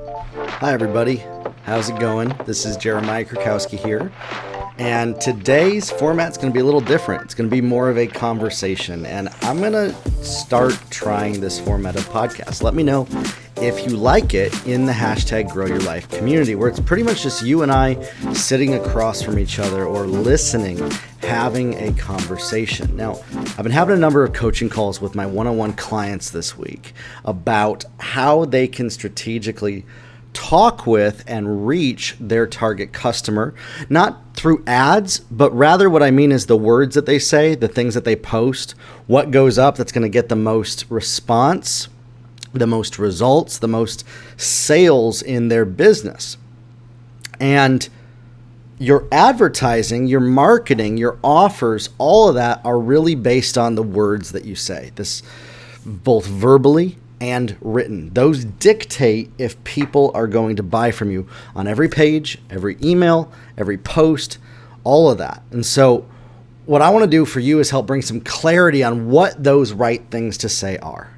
Hi, everybody. How's it going? This is Jeremiah Krakowski here. And today's format's going to be a little different. It's going to be more of a conversation. And I'm going to start trying this format of podcast. Let me know if you like it in the hashtag Grow Your Life community, where it's pretty much just you and I sitting across from each other or listening, having a conversation. Now, I've been having a number of coaching calls with my one-on-one clients this week about how they can strategically talk with and reach their target customer, not through ads, but rather what I mean is the words that they say, the things that they post, what goes up that's going to get the most response, the most results, the most sales in their business. And your advertising, your marketing, your offers, all of that are really based on the words that you say. This both verbally and written. Those dictate if people are going to buy from you on every page, every email, every post, all of that. And so what I want to do for you is help bring some clarity on what those right things to say are,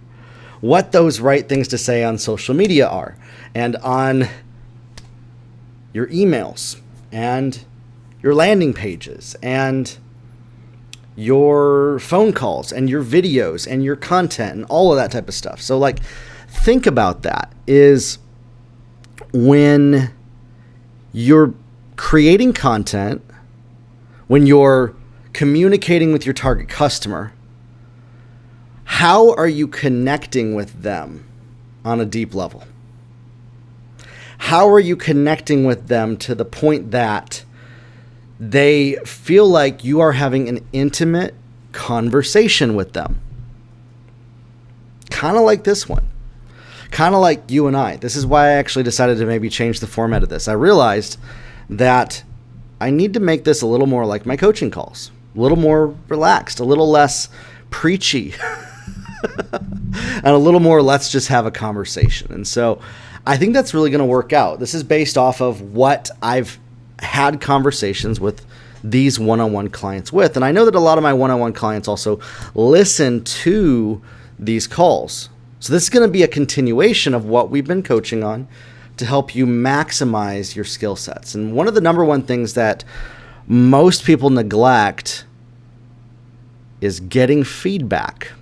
what those right things to say on social media are, and on your emails, and your landing pages, and your phone calls, and your videos, and your content, and all of that type of stuff. So think about that is when you're creating content, when you're communicating with your target customer, how are you connecting with them on a deep level? How are you connecting with them to the point that they feel like you are having an intimate conversation with them? Kind of like this one. Kind of like you and I. This is why I actually decided to maybe change the format of this. I realized that I need to make this a little more like my coaching calls. A little more relaxed, a little less preachy, and a little more let's just have a conversation. And so I think that's really going to work out. This is based off of what I've had conversations with these one-on-one clients with. And I know that a lot of my one-on-one clients also listen to these calls. So this is going to be a continuation of what we've been coaching on to help you maximize your skill sets. And one of the number one things that most people neglect is getting feedback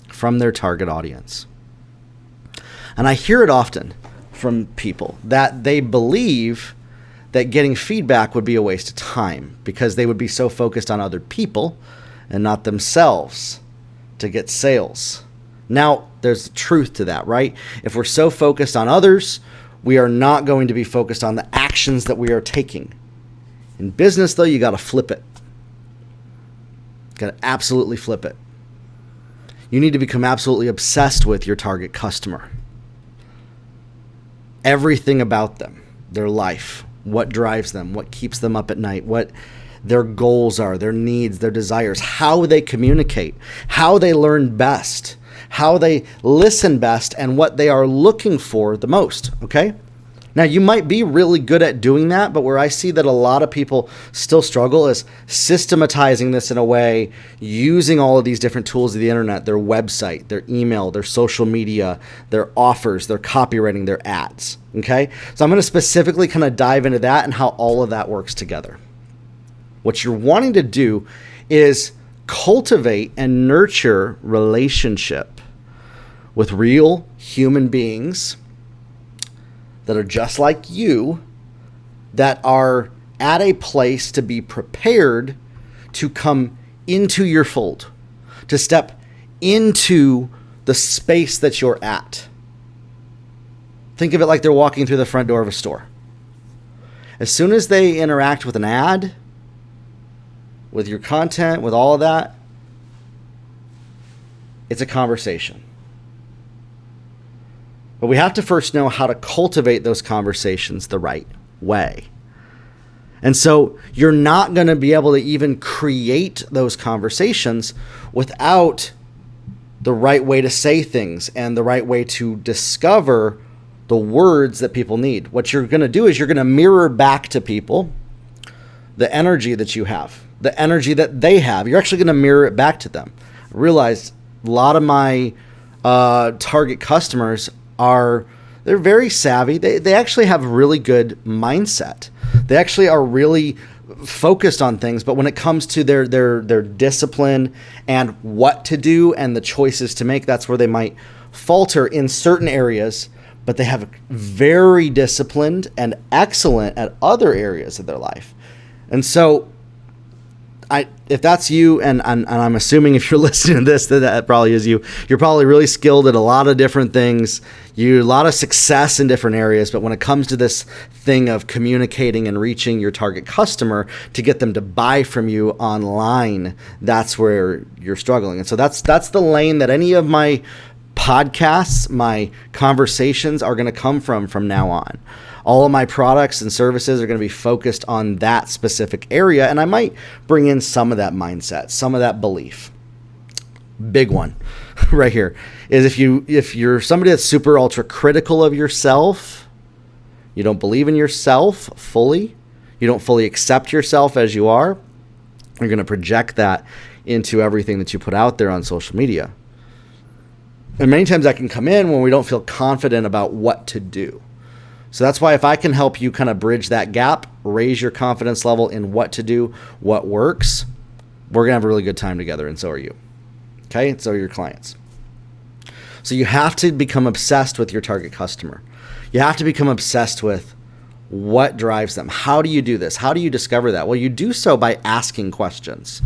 from their target audience. And I hear it often from people that they believe that getting feedback would be a waste of time because they would be so focused on other people and not themselves to get sales. Now, there's truth to that, right? If we're so focused on others, we are not going to be focused on the actions that we are taking. In business, though, you got to flip it. Got to absolutely flip it. You need to become absolutely obsessed with your target customer. Everything about them, their life, what drives them, what keeps them up at night, what their goals are, their needs, their desires, how they communicate, how they learn best, how they listen best, and what they are looking for the most, okay? Now, you might be really good at doing that, but where I see that a lot of people still struggle is systematizing this in a way, using all of these different tools of the internet, their website, their email, their social media, their offers, their copywriting, their ads, okay? So I'm going to specifically kind of dive into that and how all of that works together. What you're wanting to do is cultivate and nurture relationship with real human beings that are just like you, that are at a place to be prepared to come into your fold, to step into the space that you're at. Think of it like they're walking through the front door of a store. As soon as they interact with an ad, with your content, with all of that, it's a conversation. But we have to first know how to cultivate those conversations the right way. And so you're not going to be able to even create those conversations without the right way to say things and the right way to discover the words that people need. What you're going to do is you're going to mirror back to people the energy that you have, the energy that they have. You're actually going to mirror it back to them. I realized a lot of my target customers are They're very savvy. They actually have really good mindset. They actually are really focused on things, but when it comes to their discipline and what to do and the choices to make, that's where they might falter in certain areas, but they have very disciplined and excellent at other areas of their life. And so if that's you, and I'm assuming if you're listening to this, that probably is you, you're probably really skilled at a lot of different things. You a lot of success in different areas, but when it comes to this thing of communicating and reaching your target customer to get them to buy from you online, that's where you're struggling. And so that's the lane that any of my podcasts, my conversations are going to come from now on. All of my products and services are going to be focused on that specific area, and I might bring in some of that mindset, some of that belief. Big one right here is if you're somebody that's super ultra critical of yourself, you don't believe in yourself fully, you don't fully accept yourself as you are, you're going to project that into everything that you put out there on social media. And many times that can come in when we don't feel confident about what to do. So that's why if I can help you kind of bridge that gap, raise your confidence level in what to do, what works, we're going to have a really good time together, and so are you. Okay? And so are your clients. So you have to become obsessed with your target customer. You have to become obsessed with what drives them. How do you do this? How do you discover that? Well, you do so by asking questions.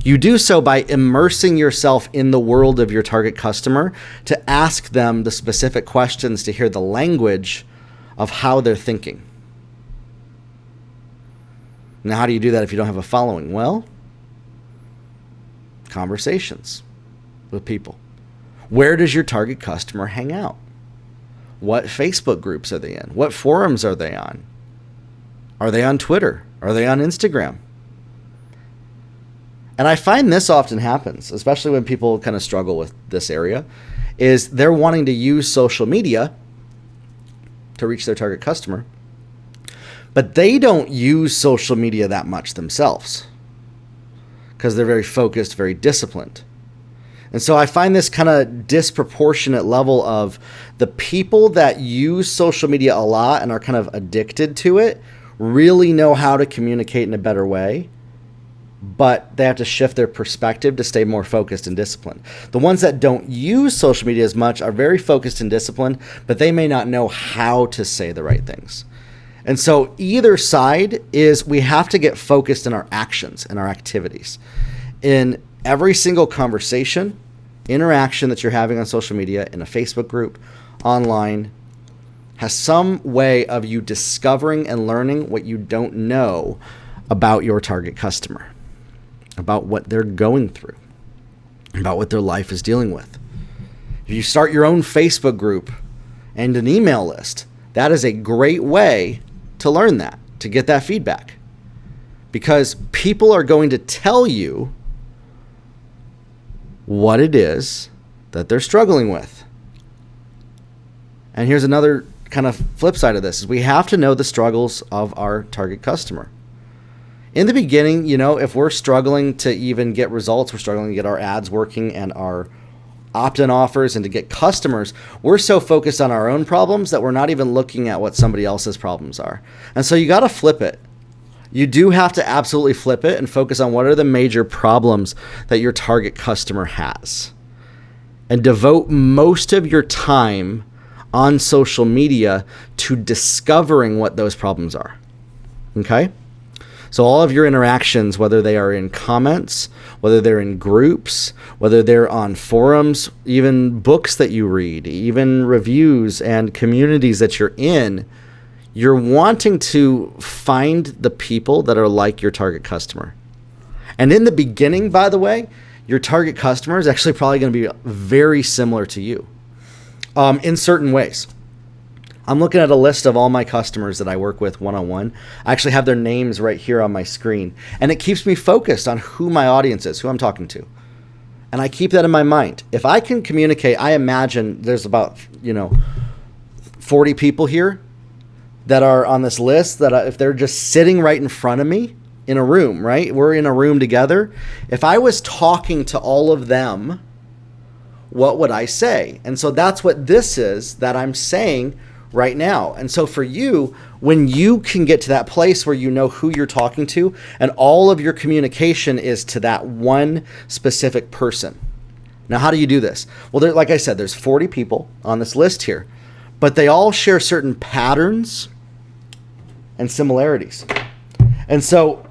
You do so by immersing yourself in the world of your target customer to ask them the specific questions to hear the language of how they're thinking. Now, how do you do that if you don't have a following? Well, conversations with people. Where does your target customer hang out? What Facebook groups are they in? What forums are they on? Are they on Twitter? Are they on Instagram? And I find this often happens, especially when people kind of struggle with this area, is they're wanting to use social media to reach their target customer, but they don't use social media that much themselves because they're very focused, very disciplined. And so I find this kind of disproportionate level of the people that use social media a lot and are kind of addicted to it really know how to communicate in a better way, but they have to shift their perspective to stay more focused and disciplined. The ones that don't use social media as much are very focused and disciplined, but they may not know how to say the right things. And so either side is we have to get focused in our actions and our activities. In every single conversation, interaction that you're having on social media, in a Facebook group, online, has some way of you discovering and learning what you don't know about your target customer, about what they're going through, about what their life is dealing with. If you start your own Facebook group and an email list, that is a great way to learn that, to get that feedback. Because people are going to tell you what it is that they're struggling with. And here's another kind of flip side of this, is we have to know the struggles of our target customer. In the beginning, if we're struggling to even get results, we're struggling to get our ads working and our opt-in offers and to get customers, we're so focused on our own problems that we're not even looking at what somebody else's problems are. And so you got to flip it. You do have to absolutely flip it and focus on what are the major problems that your target customer has. And devote most of your time on social media to discovering what those problems are. Okay? So all of your interactions, whether they are in comments, whether they're in groups, whether they're on forums, even books that you read, even reviews and communities that you're in, you're wanting to find the people that are like your target customer. And in the beginning, by the way, your target customer is actually probably going to be very similar to you in certain ways. I'm looking at a list of all my customers that I work with one-on-one. I actually have their names right here on my screen. And it keeps me focused on who my audience is, who I'm talking to. And I keep that in my mind. If I can communicate, I imagine there's about, 40 people here that are on this list that if they're just sitting right in front of me in a room, right? We're in a room together. If I was talking to all of them, what would I say? And so that's what this is that I'm saying right now. And so for you, when you can get to that place where you know who you're talking to and all of your communication is to that one specific person. Now, how do you do this? Well, like I said, there's 40 people on this list here, but they all share certain patterns and similarities. And so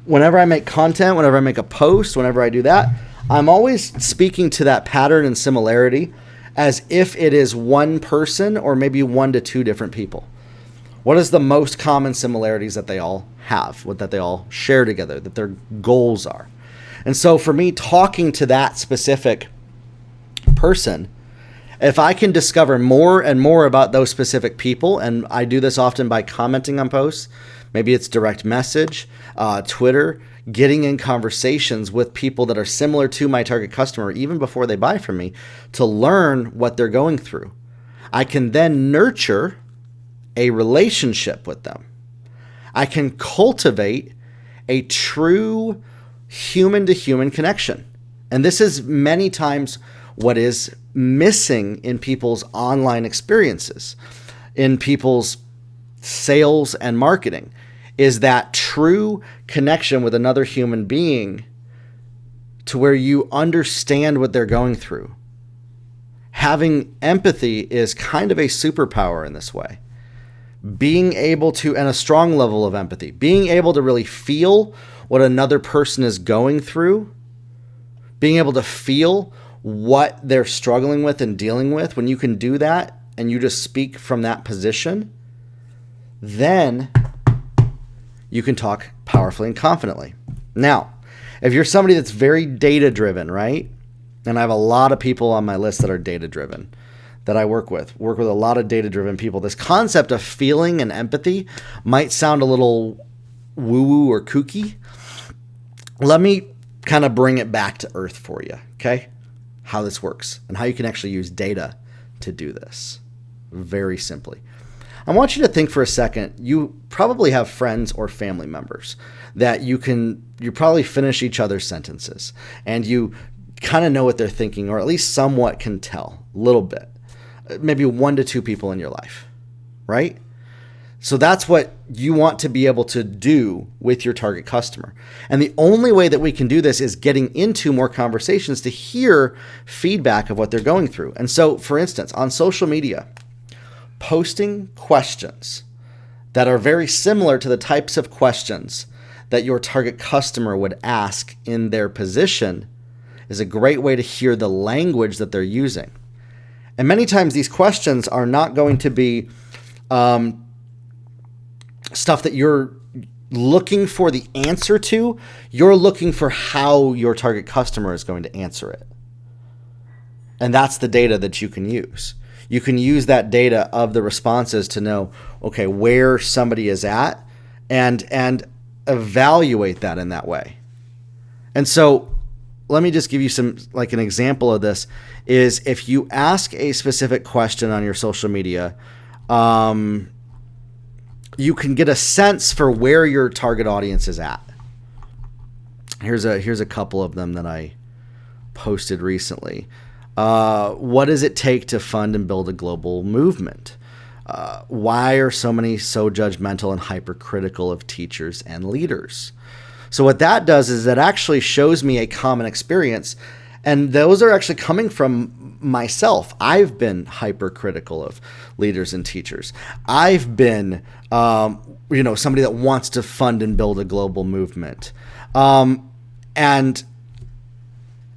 whenever I make content, whenever I make a post, whenever I do that, I'm always speaking to that pattern and similarity as if it is one person or maybe 1 to 2 different people. What is the most common similarities that they all have, that they all share together, that their goals are? And so for me, talking to that specific person, if I can discover more and more about those specific people, and I do this often by commenting on posts, maybe it's direct message, Twitter, getting in conversations with people that are similar to my target customer, even before they buy from me, to learn what they're going through. I can then nurture a relationship with them. I can cultivate a true human-to-human connection. And this is many times what is missing in people's online experiences, in people's sales and marketing, is that true connection with another human being to where you understand what they're going through. Having empathy is kind of a superpower in this way. Being able to, and a strong level of empathy, being able to really feel what another person is going through, being able to feel what they're struggling with and dealing with, when you can do that and you just speak from that position, then you can talk powerfully and confidently. Now, if you're somebody that's very data-driven, right? And I have a lot of people on my list that are data-driven that I work with a lot of data-driven people. This concept of feeling and empathy might sound a little woo-woo or kooky. Let me kind of bring it back to earth for you, okay? How this works and how you can actually use data to do this very simply. I want you to think for a second. You probably have friends or family members that you probably finish each other's sentences and you kind of know what they're thinking, or at least somewhat can tell a little bit. Maybe 1 to 2 people in your life, right? So that's what you want to be able to do with your target customer. And the only way that we can do this is getting into more conversations to hear feedback of what they're going through. And so, for instance, on social media, posting questions that are very similar to the types of questions that your target customer would ask in their position is a great way to hear the language that they're using. And many times these questions are not going to be stuff that you're looking for the answer to. You're looking for how your target customer is going to answer it. And that's the data that you can use. You can use that data of the responses to know, okay, where somebody is at and evaluate that in that way. And so let me just give you an example of this is if you ask a specific question on your social media, you can get a sense for where your target audience is at. Here's a couple of them that I posted recently. What does it take to fund and build a global movement? Why are so many so judgmental and hypercritical of teachers and leaders? So what that does is it actually shows me a common experience, and those are actually coming from myself. I've been hypercritical of leaders and teachers. I've been, somebody that wants to fund and build a global movement. And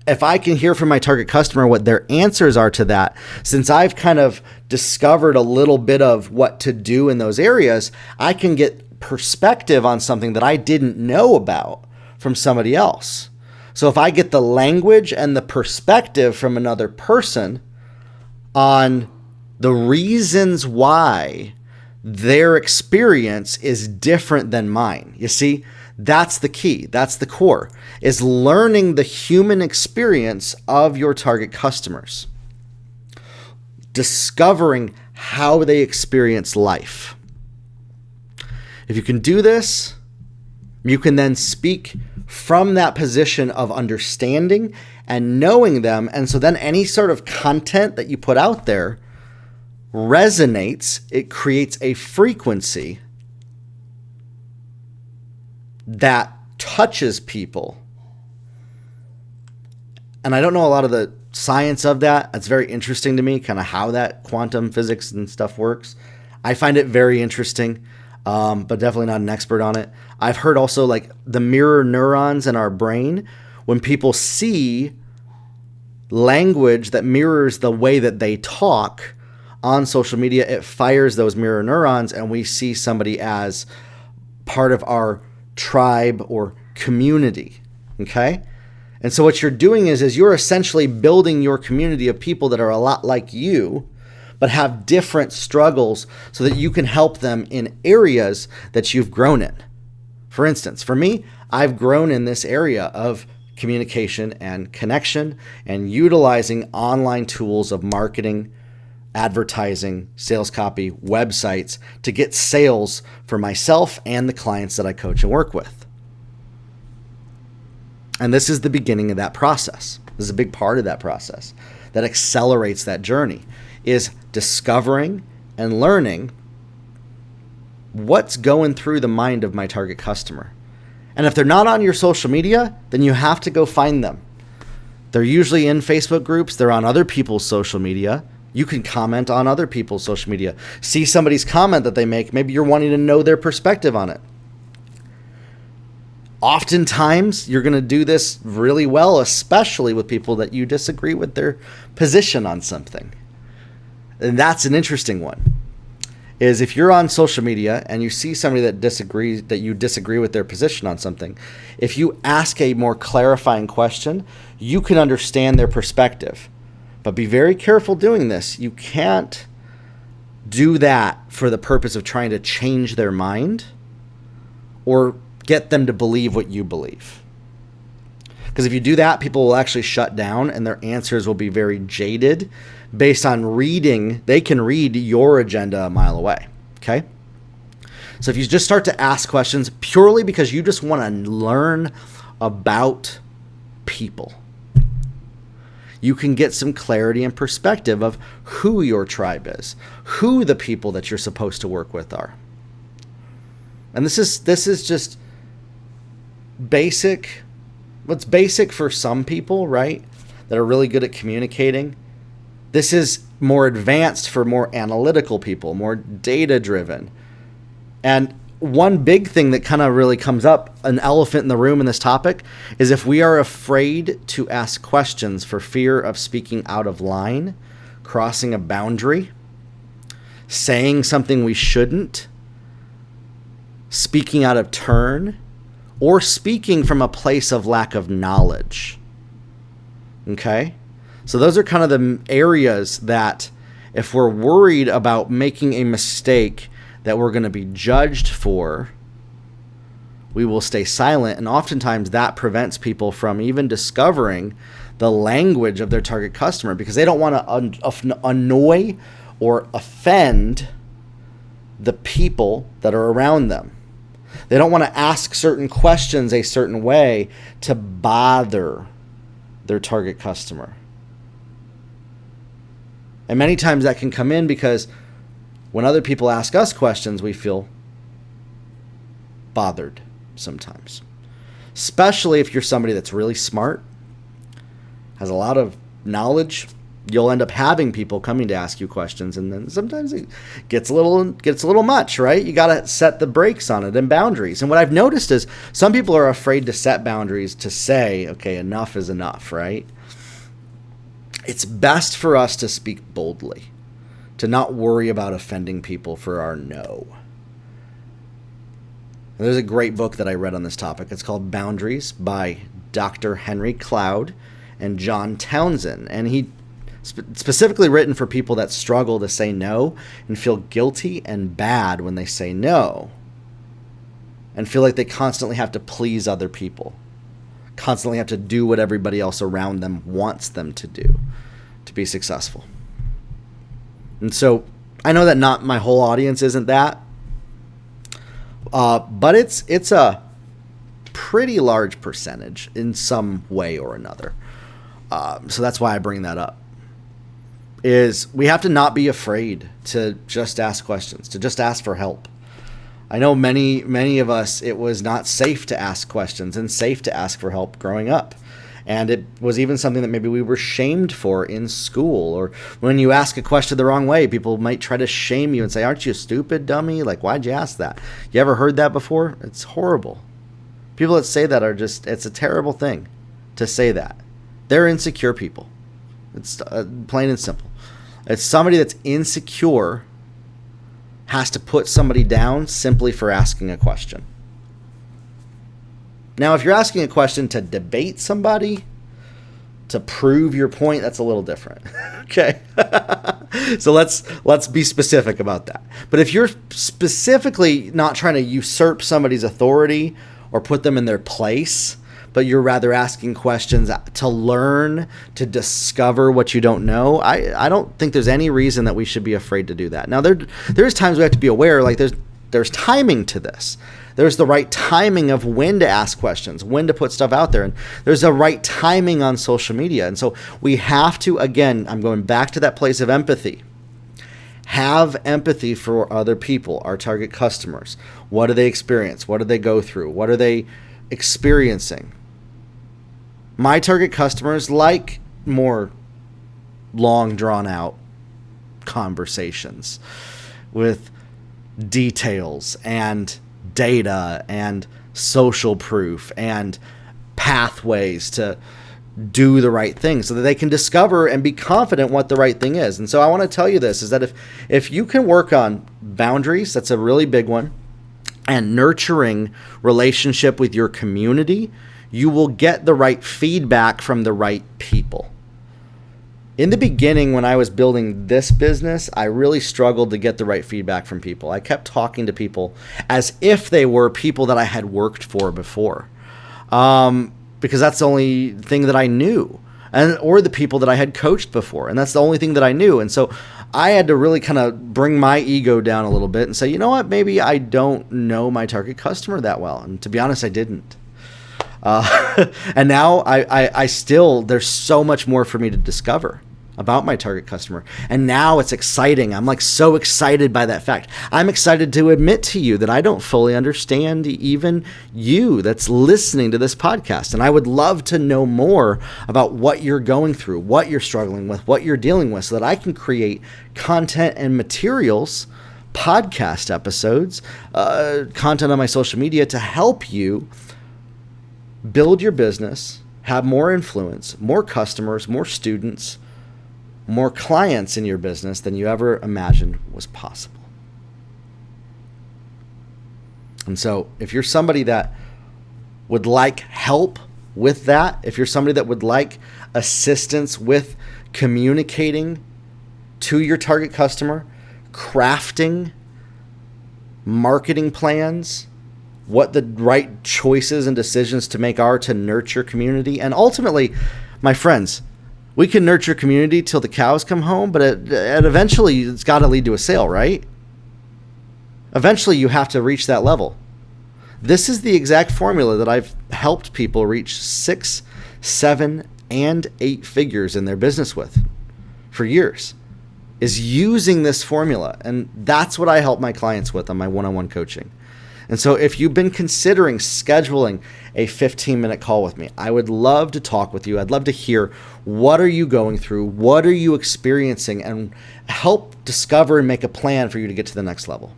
if I can hear from my target customer what their answers are to that, since I've kind of discovered a little bit of what to do in those areas, I can get perspective on something that I didn't know about from somebody else. So if I get the language and the perspective from another person on the reasons why their experience is different than mine, you see, that's the key. That's the core, is learning the human experience of your target customers, discovering how they experience life. If you can do this, you can then speak from that position of understanding and knowing them. And so then any sort of content that you put out there resonates, it creates a frequency that touches people. And I don't know a lot of the science of that. It's very interesting to me, kind of how that quantum physics and stuff works. I find it very interesting, but definitely not an expert on it. I've heard also like the mirror neurons in our brain, when people see language that mirrors the way that they talk on social media, it fires those mirror neurons and we see somebody as part of our tribe or community. Okay? And so what you're doing is you're essentially building your community of people that are a lot like you, but have different struggles so that you can help them in areas that you've grown in. For instance, for me, I've grown in this area of communication and connection and utilizing online tools of marketing, advertising, sales copy, websites to get sales for myself and the clients that I coach and work with. And this is the beginning of that process. This is a big part of that process that accelerates that journey, is discovering and learning what's going through the mind of my target customer. And if they're not on your social media, then you have to go find them. They're usually in Facebook groups. They're on other people's social media. You can comment on other people's social media. See somebody's comment that they make. Maybe you're wanting to know their perspective on it. Oftentimes, you're going to do this really well, especially with people that you disagree with their position on something. And that's an interesting one. Is if you're on social media and you see somebody that you disagree with their position on something, if you ask a more clarifying question, you can understand their perspective. But be very careful doing this. You can't do that for the purpose of trying to change their mind or get them to believe what you believe. Because if you do that, people will actually shut down and their answers will be very jaded based on reading. They can read your agenda a mile away. Okay? So if you just start to ask questions purely because you just want to learn about people, you can get some clarity and perspective of who your tribe is, who the people that you're supposed to work with are. And this is just basic. What's basic for some people, right, that are really good at communicating. This is more advanced for more analytical people, more data driven. And one big thing that kind of really comes up, an elephant in the room in this topic, is if we are afraid to ask questions for fear of speaking out of line, crossing a boundary, saying something we shouldn't, speaking out of turn, or speaking from a place of lack of knowledge. Okay? So those are kind of the areas that if we're worried about making a mistake that we're going to be judged for, we will stay silent. And oftentimes that prevents people from even discovering the language of their target customer because they don't want to annoy or offend the people that are around them. They don't want to ask certain questions a certain way to bother their target customer. And many times that can come in because when other people ask us questions, we feel bothered sometimes. Especially if you're somebody that's really smart, has a lot of knowledge, you'll end up having people coming to ask you questions, and then sometimes it gets a little much, right? You got to set the brakes on it and boundaries. And what I've noticed is some people are afraid to set boundaries, to say, okay, enough is enough, right? It's best for us to speak boldly, to not worry about offending people for our no. And there's a great book that I read on this topic. It's called Boundaries by Dr. Henry Cloud and John Townsend. And he specifically written for people that struggle to say no and feel guilty and bad when they say no and feel like they constantly have to please other people, constantly have to do what everybody else around them wants them to do to be successful. And so I know that not my whole audience isn't that, but it's a pretty large percentage in some way or another. So that's why I bring that up. is we have to not be afraid to just ask questions, to just ask for help. I know many of us, it was not safe to ask questions and safe to ask for help growing up. And it was even something that maybe we were shamed for in school, or when you ask a question the wrong way, people might try to shame you and say, aren't you a stupid dummy? Like, why'd you ask that? You ever heard that before? It's horrible. People that say that it's a terrible thing to say that. They're insecure people. It's plain and simple. It's somebody that's insecure has to put somebody down simply for asking a question. Now, if you're asking a question to debate somebody, to prove your point, that's a little different. Okay. So let's be specific about that. But if you're specifically not trying to usurp somebody's authority or put them in their place, but you're rather asking questions to learn, to discover what you don't know, I don't think there's any reason that we should be afraid to do that. Now, there's times we have to be aware, like there's timing to this. There's the right timing of when to ask questions, when to put stuff out there. And there's a right timing on social media. And so we have to, again, I'm going back to that place of empathy. Have empathy for other people, our target customers. What do they experience? What do they go through? What are they experiencing? My target customers like more long, drawn-out conversations with details and data and social proof and pathways to do the right thing so that they can discover and be confident what the right thing is. And so I want to tell you this, is that if you can work on boundaries, that's a really big one, and nurturing relationship with your community, you will get the right feedback from the right people. In the beginning, when I was building this business, I really struggled to get the right feedback from people. I kept talking to people as if they were people that I had worked for before, because that's the only thing that I knew, or the people that I had coached before, and that's the only thing that I knew. And so I had to really kind of bring my ego down a little bit and say, you know what, maybe I don't know my target customer that well. And to be honest, I didn't. And now I still, there's so much more for me to discover about my target customer. And now it's exciting. I'm like so excited by that fact. I'm excited to admit to you that I don't fully understand even you that's listening to this podcast. And I would love to know more about what you're going through, what you're struggling with, what you're dealing with, so that I can create content and materials, podcast episodes, content on my social media to help you build your business, have more influence, more customers, more students, more clients in your business than you ever imagined was possible. And so if you're somebody that would like help with that, if you're somebody that would like assistance with communicating to your target customer, crafting marketing plans, what the right choices and decisions to make are to nurture community. And ultimately, my friends, we can nurture community till the cows come home, but it eventually it's got to lead to a sale, right? Eventually you have to reach that level. This is the exact formula that I've helped people reach 6, 7, and 8 figures in their business with for years, is using this formula. And that's what I help my clients with on my one-on-one coaching. And so if you've been considering scheduling a 15-minute call with me, I would love to talk with you. I'd love to hear, what are you going through? What are you experiencing? And help discover and make a plan for you to get to the next level.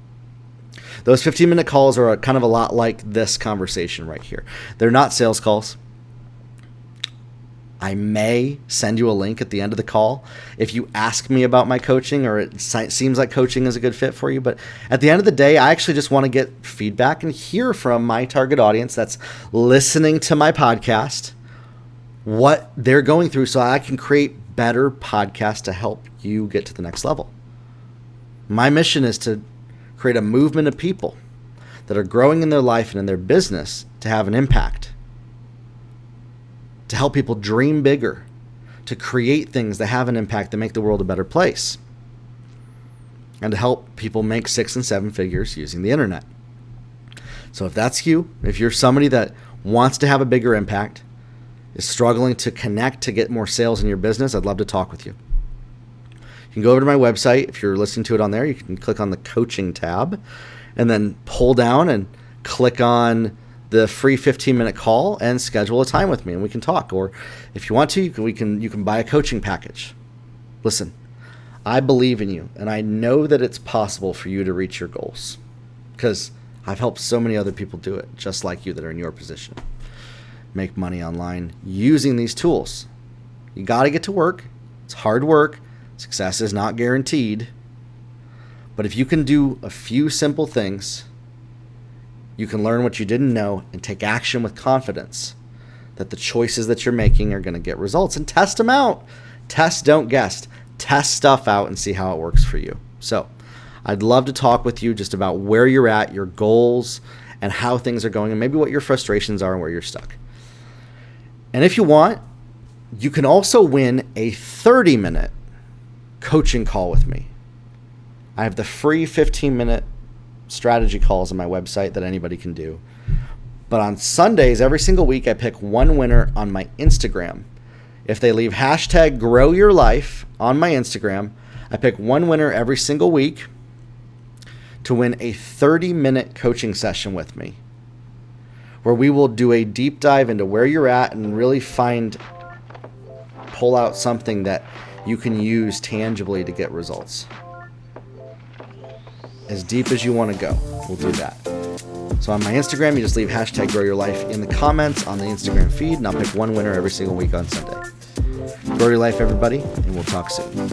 Those 15-minute calls are kind of a lot like this conversation right here. They're not sales calls. I may send you a link at the end of the call if you ask me about my coaching, or it seems like coaching is a good fit for you. But at the end of the day, I actually just want to get feedback and hear from my target audience that's listening to my podcast, what they're going through, so I can create better podcasts to help you get to the next level. My mission is to create a movement of people that are growing in their life and in their business to have an impact, to help people dream bigger, to create things that have an impact that make the world a better place, and to help people make 6 and 7 figures using the internet. So if that's you, if you're somebody that wants to have a bigger impact, is struggling to connect to get more sales in your business, I'd love to talk with you. can go over to my website. If you're listening to it on there, you can click on the coaching tab and then pull down and click on the free 15-minute call and schedule a time with me and we can talk. Or if you want to, you can buy a coaching package. Listen, I believe in you and I know that it's possible for you to reach your goals because I've helped so many other people do it just like you that are in your position. Make money online using these tools. You got to get to work. It's hard work. Success is not guaranteed. But if you can do a few simple things, you can learn what you didn't know and take action with confidence that the choices that you're making are going to get results, and test them out. Test, don't guess. Test stuff out and see how it works for you. So I'd love to talk with you just about where you're at, your goals, and how things are going, and maybe what your frustrations are and where you're stuck. And if you want, you can also win a 30-minute coaching call with me. I have the free 15-minute strategy calls on my website that anybody can do. But on Sundays, every single week, I pick one winner on my Instagram. If they leave hashtag grow your life on my Instagram, I pick one winner every single week to win a 30-minute coaching session with me, where we will do a deep dive into where you're at and really pull out something that you can use tangibly to get results. As deep as you want to go, we'll do that. So on my Instagram, you just leave hashtag grow your life in the comments on the Instagram feed, and I'll pick one winner every single week on Sunday. Grow your life, everybody, and we'll talk soon.